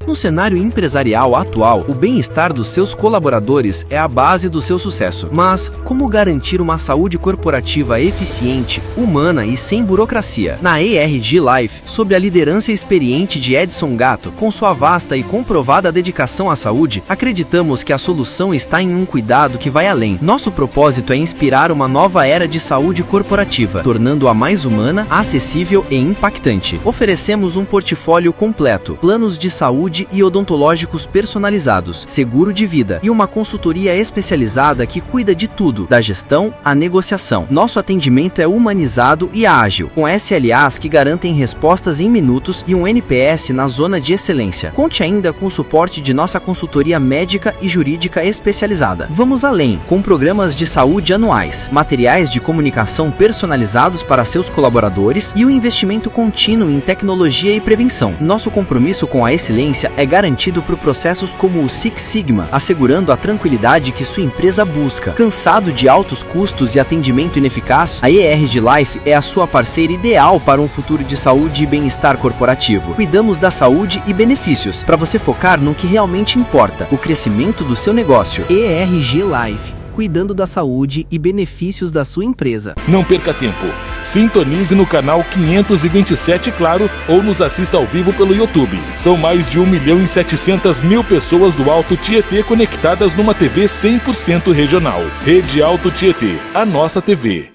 No cenário empresarial atual, o bem-estar dos seus colaboradores é a base do seu sucesso. Mas como garantir uma saúde corporativa eficiente, humana e sem burocracia? Na ERG Life, sob a liderança experiente de Edson Gatto, com sua vasta e comprovada dedicação à saúde, acreditamos que a solução está em um cuidado que vai além. Nosso propósito é inspirar uma nova era de saúde corporativa, tornando-a mais humana, acessível e impactante. Oferecemos um portfólio completo, planos de saúde saúde e odontológicos personalizados, seguro de vida e uma consultoria especializada que cuida de tudo, da gestão à negociação. Nosso atendimento é humanizado e ágil, com SLAs que garantem respostas em minutos e um NPS na zona de excelência. Conte ainda com o suporte de nossa consultoria médica e jurídica especializada. Vamos além, com programas de saúde anuais, materiais de comunicação personalizados para seus colaboradores e o investimento contínuo em tecnologia e prevenção. Nosso compromisso com a excelência é garantido por processos como o Six Sigma, assegurando a tranquilidade que sua empresa busca. Cansado de altos custos e atendimento ineficaz, a ERG Life é a sua parceira ideal para um futuro de saúde e bem-estar corporativo. Cuidamos da saúde e benefícios, para você focar no que realmente importa, o crescimento do seu negócio. ERG Life, cuidando da saúde e benefícios da sua empresa. Não perca tempo. Sintonize no canal 527 Claro ou nos assista ao vivo pelo YouTube. São mais de 1.700.000 pessoas do Alto Tietê conectadas numa TV 100% regional. Rede Alto Tietê, a nossa TV.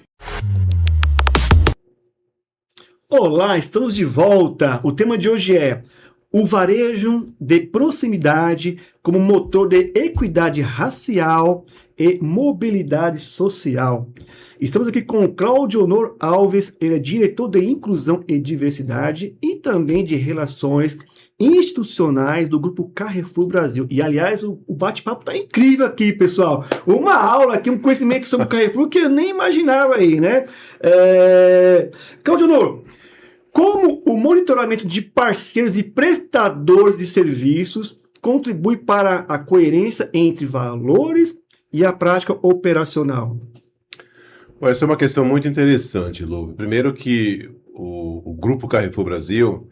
Olá, estamos de volta. O tema de hoje é o varejo de proximidade como motor de equidade racial e mobilidade social. Estamos aqui com o Cláudio Honor Alves, ele é diretor de Inclusão e Diversidade e também de Relações Institucionais do Grupo Carrefour Brasil. E, aliás, o bate-papo tá incrível aqui, pessoal. Uma aula aqui, um conhecimento sobre o Carrefour que eu nem imaginava aí, né? Cláudio Honor, como o monitoramento de parceiros e prestadores de serviços contribui para a coerência entre valores e a prática operacional? Bom, essa é uma questão muito interessante, Lu. Primeiro que o Grupo Carrefour Brasil,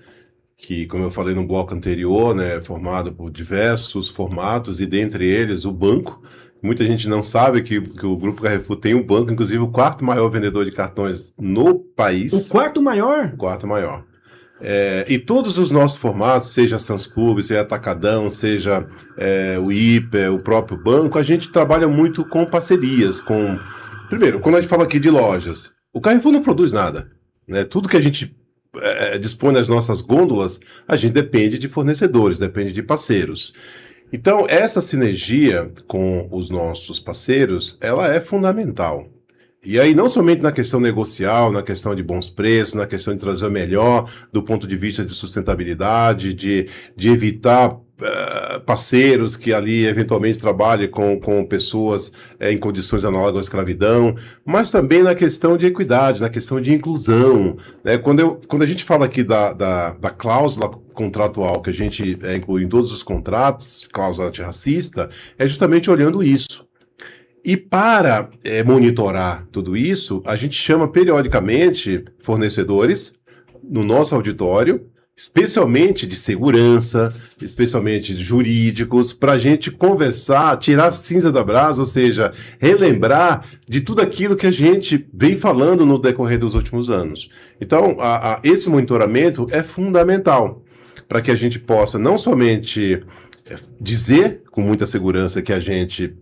que, como eu falei no bloco anterior, né, é formado por diversos formatos e dentre eles o banco. Muita gente não sabe que o Grupo Carrefour tem um banco, inclusive o quarto maior vendedor de cartões no país. O quarto maior? O quarto maior. E todos os nossos formatos, seja a Sanspub, seja Atacadão, seja o Hiper, o próprio banco, a gente trabalha muito com parcerias. Primeiro, quando a gente fala aqui de lojas, o Carrefour não produz nada, né? Tudo que a gente dispõe das nossas gôndolas, a gente depende de fornecedores, depende de parceiros. Então, essa sinergia com os nossos parceiros, ela é fundamental. E aí, não somente na questão negocial, na questão de bons preços, na questão de trazer o melhor do ponto de vista de sustentabilidade, de evitar parceiros que ali eventualmente trabalhem com pessoas em condições análogas à escravidão, mas também na questão de equidade, na questão de inclusão, né? Quando a gente fala aqui da cláusula contratual que a gente inclui em todos os contratos, cláusula antirracista, é justamente olhando isso. E para monitorar tudo isso, a gente chama periodicamente fornecedores no nosso auditório, especialmente de segurança, especialmente de jurídicos, para a gente conversar, tirar a cinza da brasa, ou seja, relembrar de tudo aquilo que a gente vem falando no decorrer dos últimos anos. Então, esse monitoramento é fundamental para que a gente possa não somente dizer com muita segurança que a gente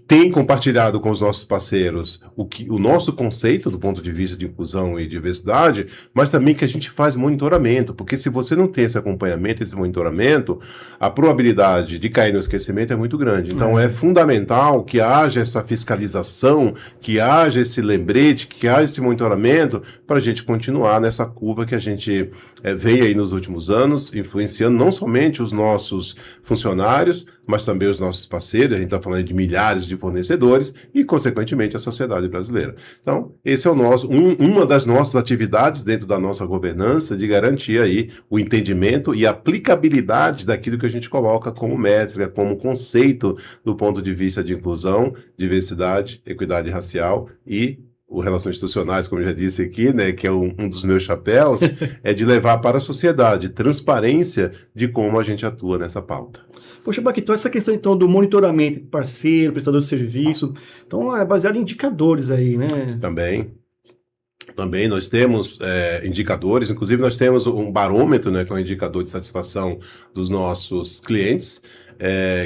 tem compartilhado com os nossos parceiros o nosso conceito do ponto de vista de inclusão e diversidade, mas também que a gente faz monitoramento, porque se você não tem esse acompanhamento, esse monitoramento, a probabilidade de cair no esquecimento é muito grande. Então é fundamental que haja essa fiscalização, que haja esse lembrete, que haja esse monitoramento para a gente continuar nessa curva que a gente vem aí nos últimos anos, influenciando não somente os nossos funcionários, mas também os nossos parceiros. A gente está falando de milhares de fornecedores e, consequentemente, a sociedade brasileira. Então, esse é uma das nossas atividades dentro da nossa governança de garantir aí o entendimento e a aplicabilidade daquilo que a gente coloca como métrica, como conceito do ponto de vista de inclusão, diversidade, equidade racial e Relações Institucionais, como eu já disse aqui, né, que é um dos meus chapéus, é de levar para a sociedade transparência de como a gente atua nessa pauta. Poxa, Baquito, essa questão então do monitoramento de parceiro, prestador de serviço, então é baseado em indicadores aí, né? Também nós temos indicadores, inclusive nós temos um barômetro, né, que é um indicador de satisfação dos nossos clientes,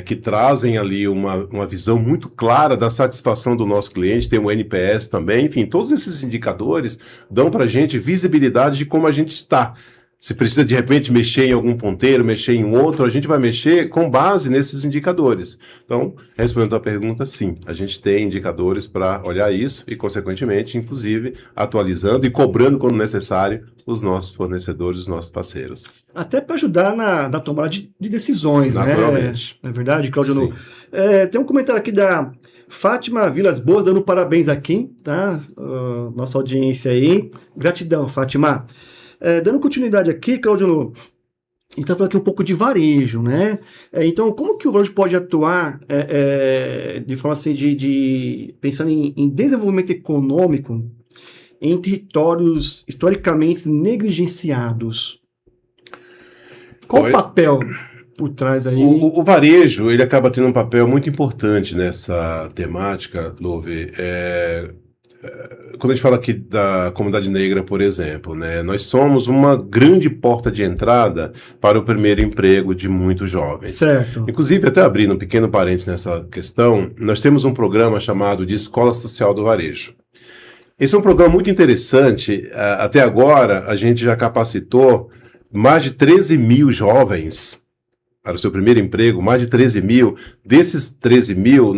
que trazem ali uma visão muito clara da satisfação do nosso cliente, tem um NPS também, enfim, todos esses indicadores dão para a gente visibilidade de como a gente está Se precisa, de repente, mexer em algum ponteiro, mexer em outro, a gente vai mexer com base nesses indicadores. Então, respondendo a pergunta, sim, a gente tem indicadores para olhar isso e, consequentemente, inclusive, atualizando e cobrando, quando necessário, os nossos fornecedores, os nossos parceiros. Até para ajudar na tomada de decisões, Naturalmente. né? Não é verdade, Cláudio? Sim. Tem um comentário aqui da Fátima Vilas Boas, dando parabéns aqui, tá? Nossa audiência aí. Gratidão, Fátima. Dando continuidade aqui, Cláudio, a gente está falando aqui um pouco de varejo, né? Então, como que o varejo pode atuar de forma assim, pensando em desenvolvimento econômico em territórios historicamente negligenciados? Qual o papel por trás aí? O varejo, ele acaba tendo um papel muito importante nessa temática, Louve. Quando a gente fala aqui da comunidade negra, por exemplo, né, nós somos uma grande porta de entrada para o primeiro emprego de muitos jovens. Certo. Inclusive, até abrindo um pequeno parênteses nessa questão, nós temos um programa chamado de Escola Social do Varejo. Esse é um programa muito interessante. Até agora, a gente já capacitou mais de 13 mil jovens para o seu primeiro emprego, mais de 13 mil. Desses 13 mil,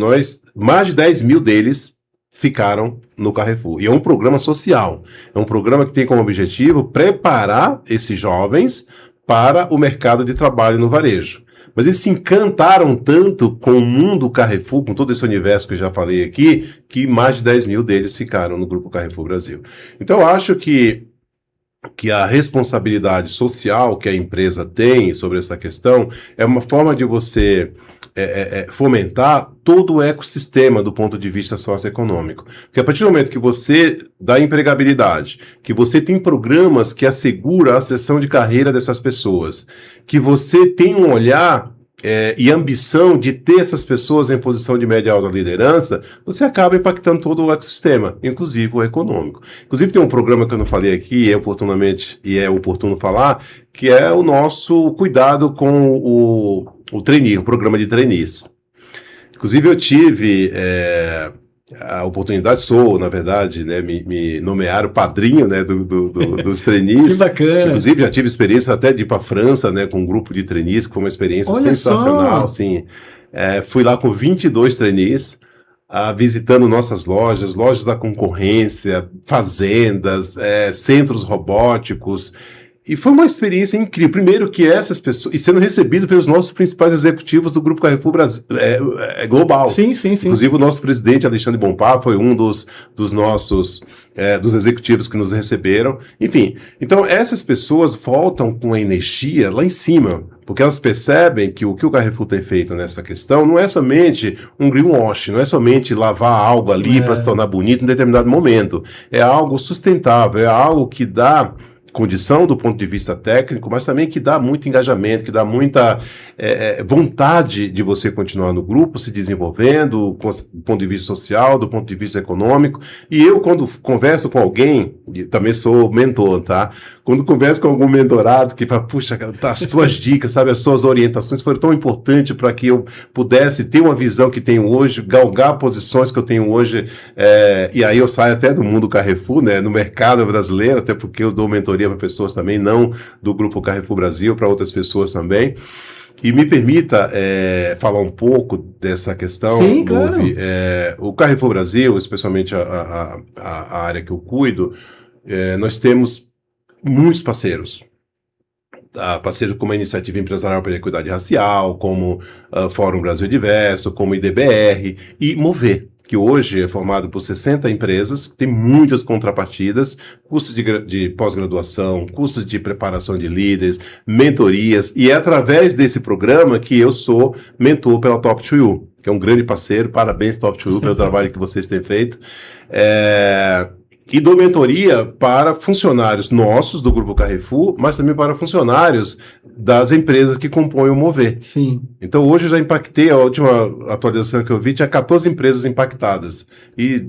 mais de 10 mil deles ficaram no Carrefour. E é um programa social. É um programa que tem como objetivo preparar esses jovens para o mercado de trabalho no varejo. Mas eles se encantaram tanto com o mundo Carrefour, com todo esse universo que eu já falei aqui, que mais de 10 mil deles ficaram no Grupo Carrefour Brasil. Então, eu acho que a responsabilidade social que a empresa tem sobre essa questão é uma forma de você fomentar todo o ecossistema do ponto de vista socioeconômico. Porque a partir do momento que você dá empregabilidade, que você tem programas que asseguram a ascensão de carreira dessas pessoas, que você tem um olhar e ambição de ter essas pessoas em posição de média e alta liderança, você acaba impactando todo o ecossistema, inclusive o econômico. Inclusive tem um programa que eu não falei aqui, é oportuno falar, que é o nosso cuidado com o trainee, o programa de trainees. Inclusive eu tive a oportunidade, na verdade, né, me nomearam padrinho, né, dos trainees. Que bacana. Inclusive, já tive experiência até de ir para a França, né, com um grupo de trainees, que foi uma experiência sensacional. Assim, fui lá com 22 trainees, visitando nossas lojas da concorrência, fazendas, centros robóticos. E foi uma experiência incrível. Primeiro que essas pessoas... E sendo recebido pelos nossos principais executivos do Grupo Carrefour Brasil, global. Sim. Inclusive o nosso presidente, Alexandre Bompard, foi um dos nossos... dos executivos que nos receberam. Enfim, então essas pessoas voltam com a energia lá em cima. Porque elas percebem que o que o Carrefour tem feito nessa questão não é somente um greenwash, não é somente lavar algo ali para se tornar bonito em determinado momento. É algo sustentável, é algo que dá condição do ponto de vista técnico, mas também que dá muito engajamento, que dá muita vontade de você continuar no grupo, se desenvolvendo, do ponto de vista social, do ponto de vista econômico. E eu, quando converso com alguém, e também sou mentor, tá? Quando converso com algum mentorado que fala, puxa, as suas dicas, sabe, as suas orientações foram tão importantes para que eu pudesse ter uma visão que tenho hoje, galgar posições que eu tenho hoje, e aí eu saio até do mundo Carrefour, né, no mercado brasileiro, até porque eu dou mentoria para pessoas também, não do Grupo Carrefour Brasil, para outras pessoas também. E me permita falar um pouco dessa questão. Sim, claro. O Carrefour Brasil, especialmente a área que eu cuido, nós temos muitos parceiros. Parceiros como a Iniciativa Empresarial para a Equidade Racial, como Fórum Brasil Diverso, como IDBR e Mover, que hoje é formado por 60 empresas, tem muitas contrapartidas, cursos de pós-graduação, cursos de preparação de líderes, mentorias, e é através desse programa que eu sou mentor pela Top 2U, que é um grande parceiro. Parabéns, Top 2U, pelo trabalho que vocês têm feito. E dou mentoria para funcionários nossos do Grupo Carrefour, mas também para funcionários das empresas que compõem o Mover. Sim. Então hoje eu já impactei, a última atualização que eu vi tinha 14 empresas impactadas. E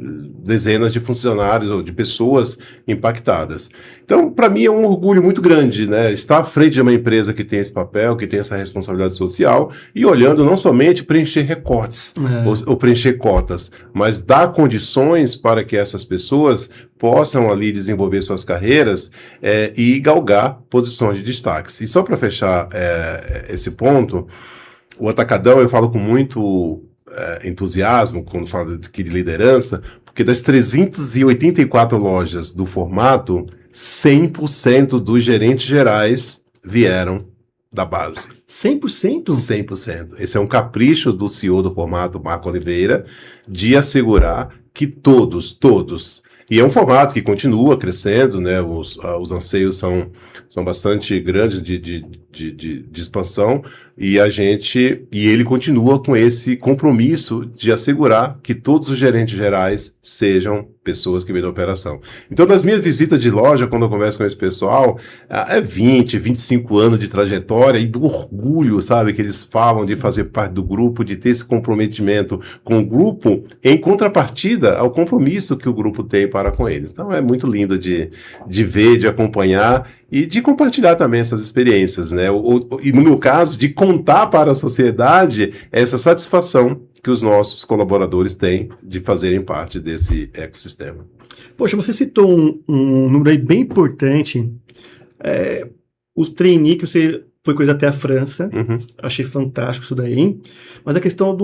dezenas de funcionários ou de pessoas impactadas. Então, para mim é um orgulho muito grande, né, estar à frente de uma empresa que tem esse papel, que tem essa responsabilidade social e olhando não somente preencher recortes ou preencher cotas, mas dar condições para que essas pessoas possam ali desenvolver suas carreiras e galgar posições de destaque. E só para fechar esse ponto, o Atacadão eu falo com muito entusiasmo quando falo aqui de liderança, porque das 384 lojas do formato, 100% dos gerentes gerais vieram da base. 100%? 100%. Esse é um capricho do CEO do formato, Marco Oliveira, de assegurar que todos, e é um formato que continua crescendo, né? Os anseios são bastante grandes de expansão, e ele continua com esse compromisso de assegurar que todos os gerentes gerais sejam pessoas que vêm da operação. Então, das minhas visitas de loja, quando eu converso com esse pessoal, é 20, 25 anos de trajetória e do orgulho, sabe, que eles falam de fazer parte do grupo, de ter esse comprometimento com o grupo, em contrapartida ao compromisso que o grupo tem para com eles. Então, é muito lindo de ver, de acompanhar e de compartilhar também essas experiências, né? E no meu caso, de contar para a sociedade essa satisfação que os nossos colaboradores têm de fazerem parte desse ecossistema. Poxa, você citou um número aí bem importante, os trainees que você foi coisa até a França, achei fantástico isso daí, mas a questão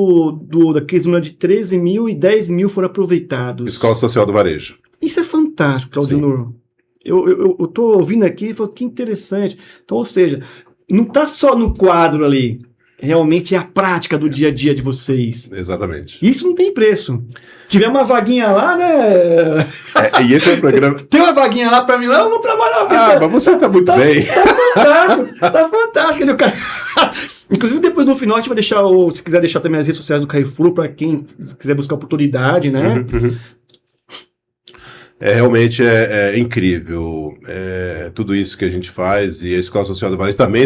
daqueles números de 13 mil e 10 mil foram aproveitados. Escola Social do Varejo. Isso é fantástico, Claudino. Eu tô ouvindo aqui e falo, que interessante. Então, ou seja, não está só no quadro ali, realmente é a prática do dia a dia de vocês. Exatamente. Isso não tem preço. Tiver uma vaguinha lá, né? E esse é o programa. Tem uma vaguinha lá pra mim lá, eu vou trabalhar. Mas você tá muito bem. Tá fantástico. Inclusive, depois no final, a gente vai deixar, se quiser deixar também as redes sociais do Carrefour, pra quem quiser buscar oportunidade, né? Realmente é incrível tudo isso que a gente faz, e a Escola Social do Varejo também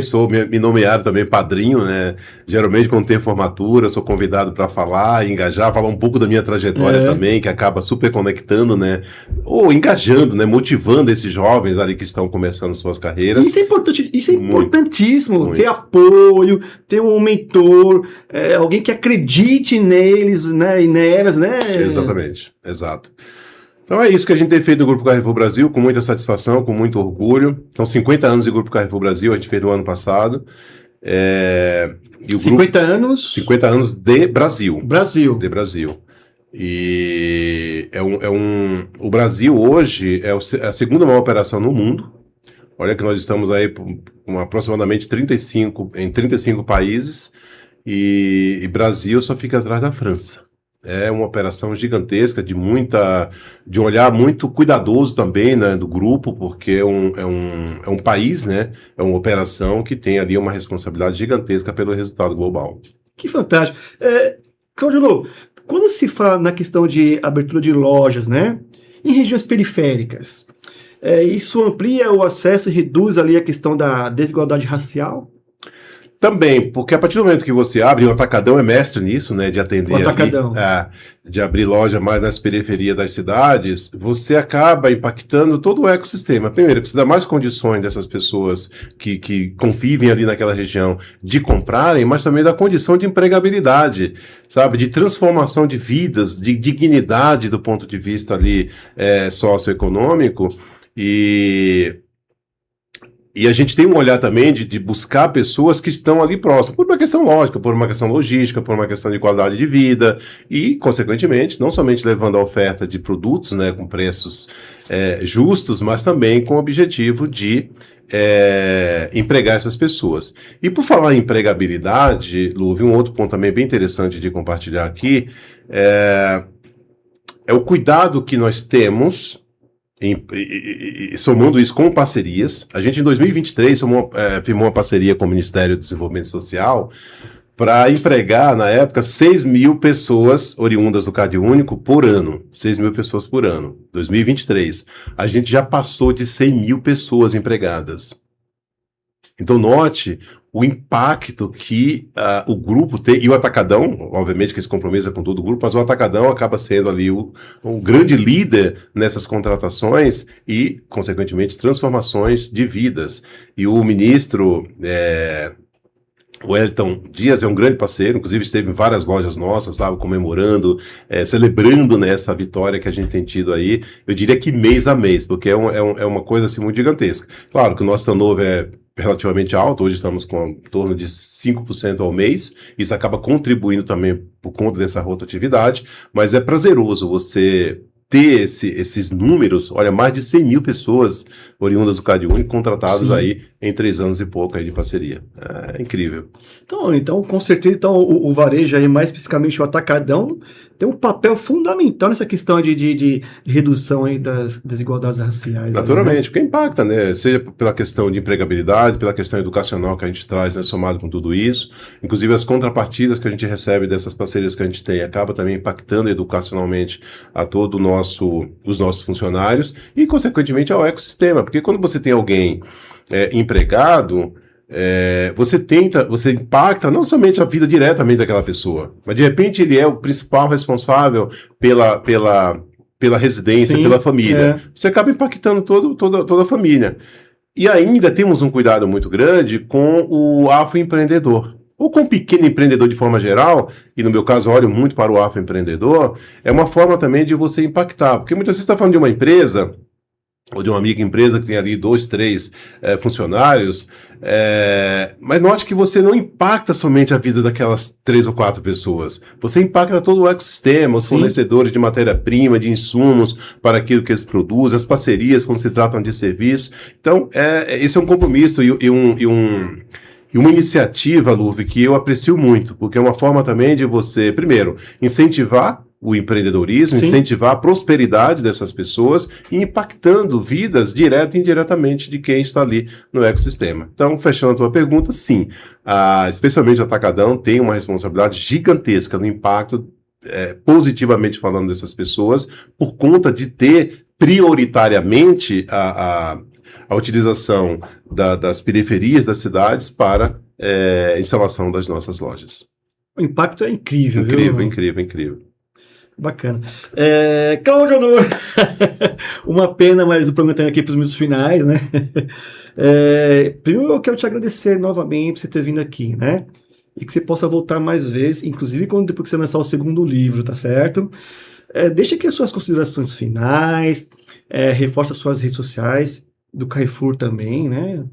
me nomearam também padrinho, né? Geralmente quando tem formatura, sou convidado para falar, engajar, falar um pouco da minha trajetória também, que acaba super conectando, né? Ou engajando, né? Motivando esses jovens ali que estão começando suas carreiras. Isso é importante, isso é importantíssimo, muito. Ter apoio, ter um mentor, alguém que acredite neles, né? E nelas, né? Exatamente, exato. Então é isso que a gente tem feito no Grupo Carrefour Brasil, com muita satisfação, com muito orgulho. Então, 50 anos de Grupo Carrefour Brasil, a gente fez no ano passado. E o 50 anos? 50 anos de Brasil. Brasil. De Brasil. E o Brasil hoje é a segunda maior operação no mundo. Olha que nós estamos aí com aproximadamente em 35 países, e Brasil só fica atrás da França. É uma operação gigantesca, de um olhar muito cuidadoso também, né, do grupo, porque é um país, né, é uma operação que tem ali uma responsabilidade gigantesca pelo resultado global. Que fantástico. Claudino, quando se fala na questão de abertura de lojas, né, em regiões periféricas, isso amplia o acesso e reduz ali a questão da desigualdade racial? Também, porque a partir do momento que você abre, o Atacadão é mestre nisso, né, de atender, o Atacadão. De abrir loja mais nas periferias das cidades, você acaba impactando todo o ecossistema. Primeiro, que você dá mais condições dessas pessoas que convivem ali naquela região de comprarem, mas também dá condição de empregabilidade, sabe, de transformação de vidas, de dignidade do ponto de vista ali socioeconômico, e a gente tem um olhar também de buscar pessoas que estão ali próximas, por uma questão lógica, por uma questão logística, por uma questão de qualidade de vida e, consequentemente, não somente levando a oferta de produtos, né, com preços justos, mas também com o objetivo de empregar essas pessoas. E por falar em empregabilidade, Lu, um outro ponto também bem interessante de compartilhar aqui é o cuidado que nós temos somando isso com parcerias. A gente, em 2023, firmou uma parceria com o Ministério do Desenvolvimento Social para empregar, na época, 6 mil pessoas oriundas do CadÚnico por ano. 6 mil pessoas por ano. 2023. A gente já passou de 100 mil pessoas empregadas. Então, note o impacto que o grupo tem, e o Atacadão, obviamente que esse compromisso é com todo o grupo, mas o Atacadão acaba sendo ali um grande líder nessas contratações e, consequentemente, transformações de vidas. E o ministro... O Wellington Dias é um grande parceiro, inclusive esteve em várias lojas nossas, sabe, comemorando, celebrando, né, essa vitória que a gente tem tido aí, eu diria que mês a mês, porque é uma coisa assim muito gigantesca. Claro que o nosso turnover é relativamente alto, hoje estamos com em torno de 5% ao mês, isso acaba contribuindo também por conta dessa rotatividade, mas é prazeroso você ter esses números, olha, mais de 100 mil pessoas oriundas do CadÚnico contratados Sim. aí em 3 anos e pouco aí de parceria. É incrível. Então, com certeza, então, o varejo aí, mais especificamente o Atacadão, tem um papel fundamental nessa questão de redução aí das desigualdades raciais. Naturalmente, porque impacta, né? Seja pela questão de empregabilidade, pela questão educacional que a gente traz, né, somado com tudo isso. Inclusive, as contrapartidas que a gente recebe dessas parcerias que a gente tem acaba também impactando educacionalmente a todo os nossos funcionários e, consequentemente, ao ecossistema. Porque quando você tem alguém empregado, você impacta não somente a vida diretamente daquela pessoa, mas de repente ele é o principal responsável pela residência, Sim, pela família. Você acaba impactando toda a família. E ainda temos um cuidado muito grande com o afroempreendedor, ou com o pequeno empreendedor de forma geral, e no meu caso olho muito para o afroempreendedor, é uma forma também de você impactar, porque muitas vezes você está falando de uma empresa, ou de uma amiga empresa que tem ali 2, 3 funcionários, mas note que você não impacta somente a vida daquelas 3 ou 4 pessoas, você impacta todo o ecossistema, os fornecedores de matéria-prima, de insumos para aquilo que eles produzem, as parcerias quando se tratam de serviço. Então, esse é um compromisso e uma iniciativa, Luve, que eu aprecio muito, porque é uma forma também de você, primeiro, incentivar o empreendedorismo, incentivar a prosperidade dessas pessoas e impactando vidas direta e indiretamente de quem está ali no ecossistema. Então, fechando a tua pergunta, sim, especialmente o Atacadão tem uma responsabilidade gigantesca no impacto, positivamente falando, dessas pessoas, por conta de ter prioritariamente a utilização das periferias das cidades para a instalação das nossas lojas. O impacto é incrível. Incrível. Bacana. Cláudio Honor, uma pena, mas o programa está aqui para os minutos finais, né? Primeiro eu quero te agradecer novamente por você ter vindo aqui, né? E que você possa voltar mais vezes, inclusive depois que você lançar o segundo livro, tá certo? Deixa aqui as suas considerações finais, reforça as suas redes sociais, do Carrefour também, né?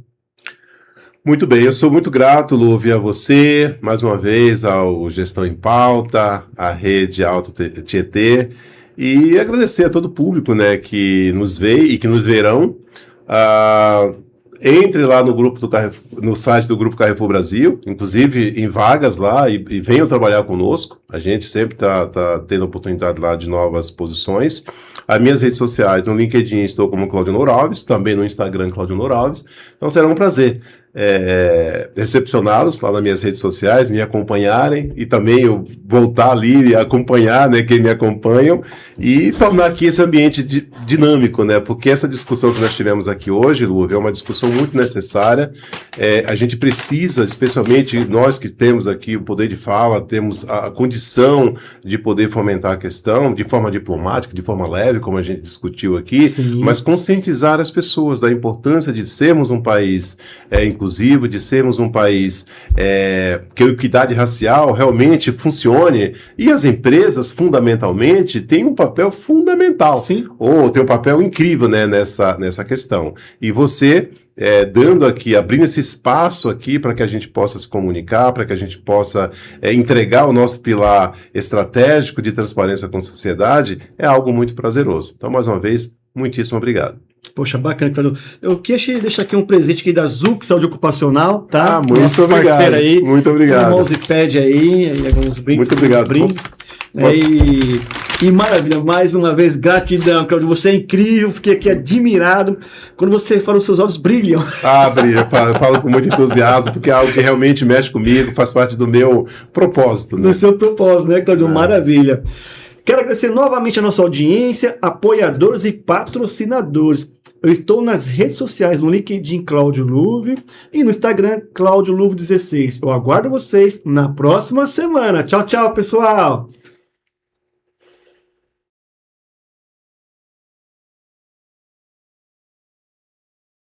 Muito bem, eu sou muito grato, Luve, a você, mais uma vez, ao Gestão em Pauta, à Rede Alto Tietê, e agradecer a todo o público, né, que nos vê e que nos verão. Entre lá no grupo no site do Grupo Carrefour Brasil, inclusive em vagas lá, e venham trabalhar conosco. A gente sempre está tendo oportunidade lá de novas posições. As minhas redes sociais, no LinkedIn estou como Claudio Honor Alves, também no Instagram Claudio Honor Alves. Então será um prazer recepcioná-los lá nas minhas redes sociais, me acompanharem e também eu voltar ali e acompanhar, né, quem me acompanham e tornar aqui esse ambiente dinâmico, né, porque essa discussão que nós tivemos aqui hoje, Lu, é uma discussão muito necessária. A gente precisa, especialmente nós que temos aqui o poder de fala, temos a condição de poder fomentar a questão de forma diplomática, de forma leve, como a gente discutiu aqui, mas conscientizar as pessoas da importância de sermos um país inclusivo, de sermos um país que a equidade racial realmente funcione, e as empresas, fundamentalmente, têm um papel fundamental, ou tem um papel incrível, né, nessa questão. E você, abrindo esse espaço aqui para que a gente possa se comunicar, para que a gente possa entregar o nosso pilar estratégico de transparência com a sociedade, é algo muito prazeroso. Então, mais uma vez, muitíssimo obrigado. Poxa, bacana, Claudio. Eu queria deixar aqui um presente aqui da Zuc Saúde Ocupacional, tá? Muito obrigado. Aí. Muito obrigado. Um mousepad aí, alguns brindes. Muito obrigado. Brindes. E maravilha, mais uma vez, gratidão, Claudio. Você é incrível, fiquei aqui admirado. Quando você fala, os seus olhos brilham. Brilha, falo com muito entusiasmo, porque é algo que realmente mexe comigo, faz parte do meu propósito. Né? Do seu propósito, né, Claudio? Maravilha. Quero agradecer novamente a nossa audiência, apoiadores e patrocinadores. Eu estou nas redes sociais, no LinkedIn Cláudio Luve e no Instagram Cláudio Luve 16. Eu aguardo vocês na próxima semana. Tchau, tchau, pessoal!